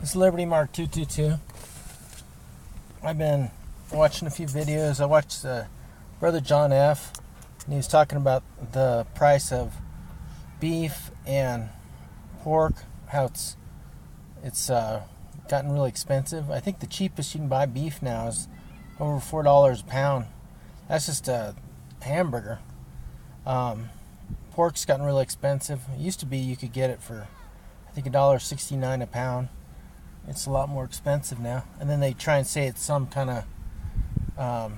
It's Liberty Mark 222. I've been watching a few videos. I watched Brother John F. And he was talking about the price of beef and pork, how it's gotten really expensive. I think the cheapest you can buy beef now is over $4 a pound. That's just a hamburger. Pork's gotten really expensive. It used to be you could get it for, I think, $1.69 a pound. It's a lot more expensive now. And then they try and say it's some kind of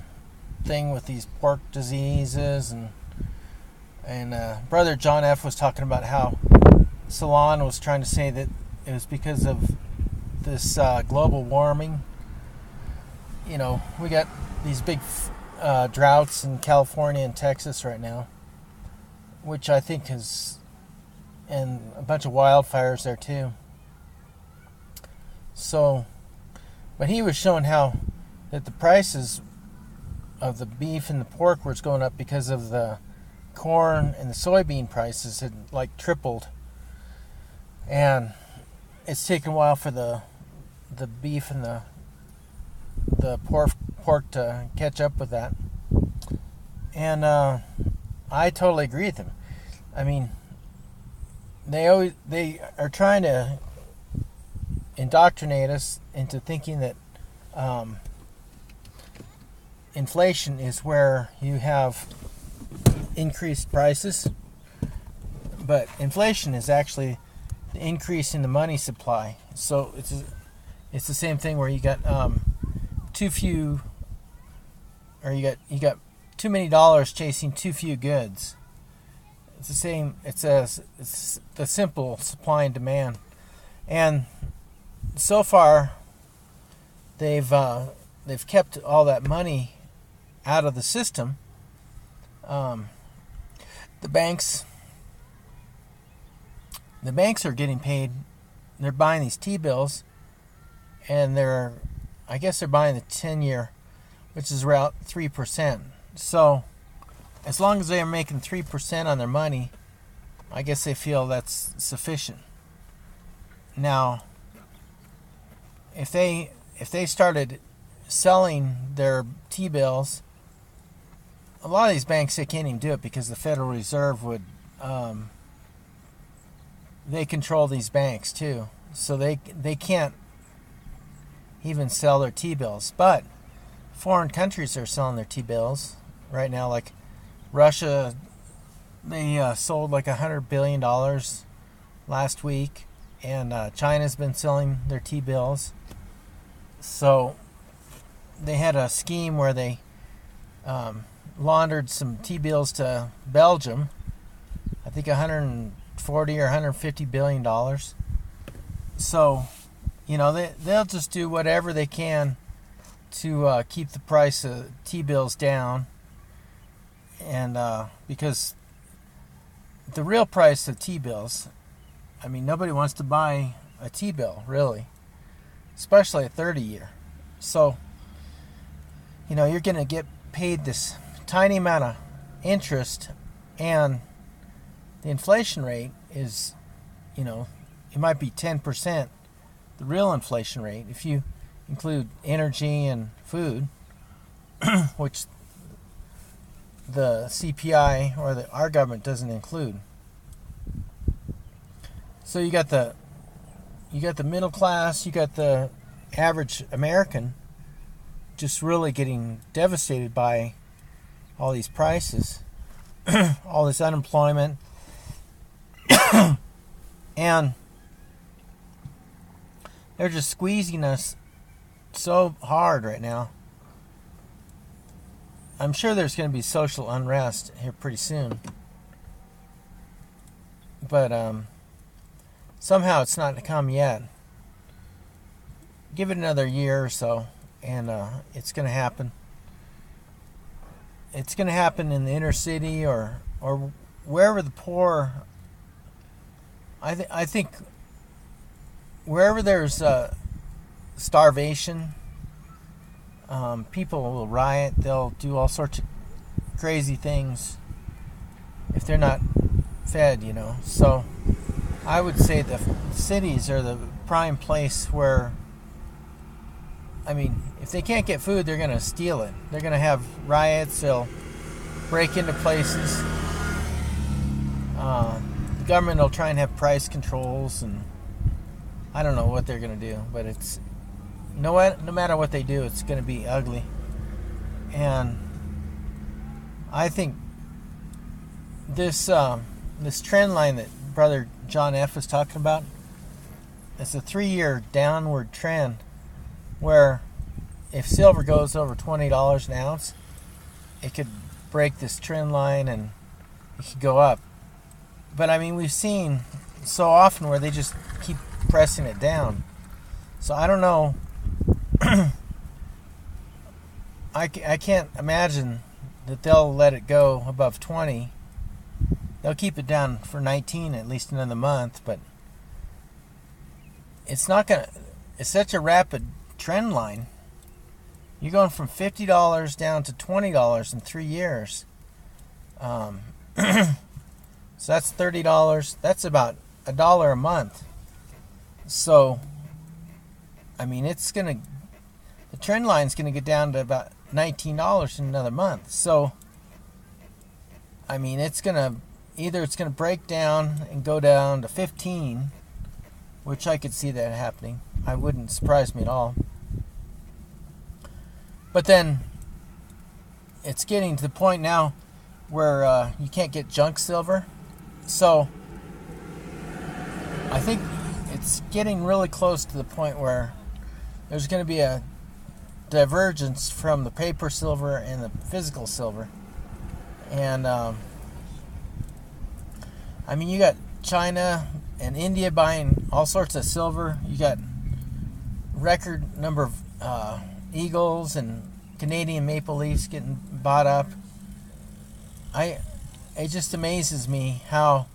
thing with these pork diseases. And Brother John F. was talking about how Salon was trying to say that it was because of this global warming. You know, we got these big droughts in California and Texas right now, which I think is, and a bunch of wildfires there too. So, but he was showing how that the prices of the beef and the pork was going up because of the corn and the soybean prices had like tripled, and it's taken a while for the beef and the pork to catch up with that. And I totally agree with him. I mean, they are trying to indoctrinate us into thinking that inflation is where you have increased prices, but inflation is actually the increase in the money supply. So it's the same thing where you got too few, or you got too many dollars chasing too few goods. It's the same. It's the simple supply and demand, and so far they've kept all that money out of the system. The banks are getting paid. They're buying these T-bills, and I guess they're buying the 10-year, which is around 3%. So as long as they are making 3% on their money, I guess they feel that's sufficient. Now, if they started selling their T-bills, a lot of these banks, they can't even do it because the Federal Reserve would they control these banks too, so they can't even sell their T-bills. But foreign countries are selling their T-bills right now, like Russia. They sold like $100 billion last week, and China's been selling their T-bills. So they had a scheme where they laundered some T-bills to Belgium. I think 140 or 150 billion dollars. So, you know, they'll just do whatever they can to keep the price of T-bills down, and because the real price of T-bills, I mean, nobody wants to buy a T-bill, really, especially a 30-year. So, you know, you're going to get paid this tiny amount of interest, and the inflation rate is, you know, it might be 10%, the real inflation rate, if you include energy and food, which the CPI or our government doesn't include. So you got the middle class, you got the average American just really getting devastated by all these prices, all this unemployment, and they're just squeezing us so hard right now. I'm sure there's going to be social unrest here pretty soon, but somehow it's not come yet. Give it another year or so, and it's going to happen. It's going to happen in the inner city or wherever the poor. I think wherever there's starvation, people will riot. They'll do all sorts of crazy things if they're not fed, you know. So I would say the cities are the prime place where, I mean, if they can't get food, they're going to steal it. They're going to have riots. They'll break into places. The government will try and have price controls, and I don't know what they're going to do, but it's no matter what they do, it's going to be ugly. And I think this trend line that Brother John F. was talking about, it's a 3-year downward trend where if silver goes over $20 an ounce, it could break this trend line and it could go up. But I mean, we've seen so often where they just keep pressing it down. So I don't know. I can't imagine that they'll let it go above 20. They'll keep it down for 19 at least another month, but it's not gonna. It's such a rapid trend line. You're going from $50 down to $20 in 3 years. So that's $30. That's about $1 a month. So, I mean, the trend line's gonna get down to about $19 in another month. So, I mean, it's gonna break down and go down to 15, which I could see that happening. I wouldn't surprise me at all. But then it's getting to the point now where you can't get junk silver. So I think it's getting really close to the point where there's going to be a divergence from the paper silver and the physical silver. And I mean, you got China and India buying all sorts of silver. You got record number of eagles and Canadian maple leafs getting bought up. It just amazes me how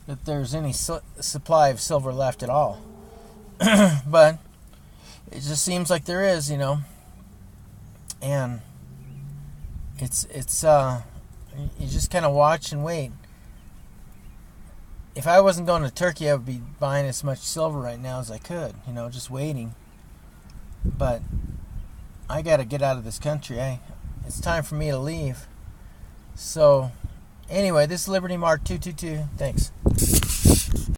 that there's any supply of silver left at all. But it just seems like there is, and it's you just kind of watch and wait. If I wasn't going to Turkey, I would be buying as much silver right now as I could, just waiting. But I got to get out of this country. It's time for me to leave. So, anyway, this is Liberty Mark 222. Thanks.